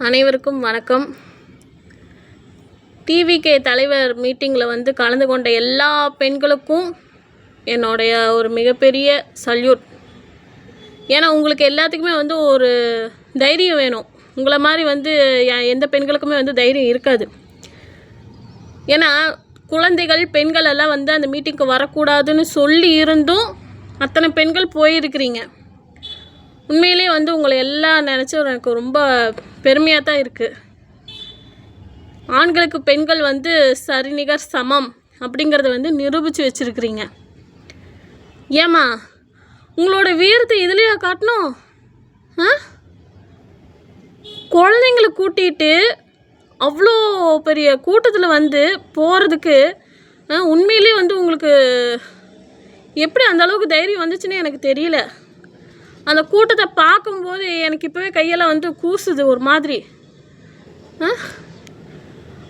அனைவருக்கும் வணக்கம். டிவிகே தலைவர் மீட்டிங்கில் கலந்து கொண்ட எல்லா பெண்களுக்கும் என்னுடைய ஒரு மிகப்பெரிய சல்யூட். ஏன்னா உங்களுக்கு எல்லாத்துக்குமே ஒரு தைரியம் வேணும். உங்களை மாதிரி எந்த பெண்களுக்குமே தைரியம் இருக்காது. ஏன்னா குழந்தைகள் பெண்கள் எல்லாம் அந்த மீட்டிங்க்கு வரக்கூடாதுன்னு சொல்லி இருந்தும் அத்தனை பெண்கள் போயிருக்கிறீங்க. உண்மையிலே உங்களை எல்லாம் நினச்சி எனக்கு ரொம்ப பெருமையாக தான் இருக்குது. ஆண்களுக்கு பெண்கள் சரிநிகர் சமம் அப்படிங்கிறத நிரூபித்து வச்சுருக்கிறீங்க. ஏம்மா உங்களோட வீரத்தை இதுலையா காட்டணும்? குழந்தைங்களை கூட்டிகிட்டு அவ்வளோ பெரிய கூட்டத்தில் போகிறதுக்கு உண்மையிலே உங்களுக்கு எப்படி அந்த அளவுக்கு தைரியம் வந்துச்சுன்னு எனக்கு தெரியல. அந்த கூட்டத்தை பார்க்கும்போது எனக்கு இப்போவே கையெல்லாம் கூசுது ஒரு மாதிரி.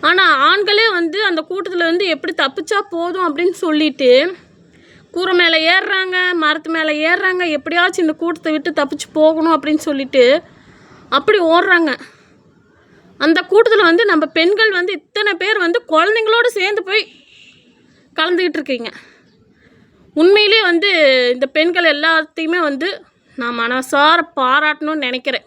ஆனால் ஆண்களே அந்த கூட்டத்தில் எப்படி தப்பிச்சா போதும் அப்படின்னு சொல்லிட்டு கூரை மேலே ஏறுறாங்க, மரத்து மேலே ஏறுறாங்க, எப்படியாச்சும் இந்த கூட்டத்தை விட்டு தப்பிச்சு போகணும் அப்படின்னு சொல்லிட்டு அப்படி ஓடுறாங்க. அந்த கூட்டத்தில் நம்ம பெண்கள் இத்தனை பேர் குழந்தைங்களோடு சேர்ந்து போய் கலந்துக்கிட்டு இருக்கீங்க. உண்மையிலே இந்த பெண்கள் எல்லாத்தையுமே நான் மனசார பாராட்டணும்னு நினைக்கிறேன்.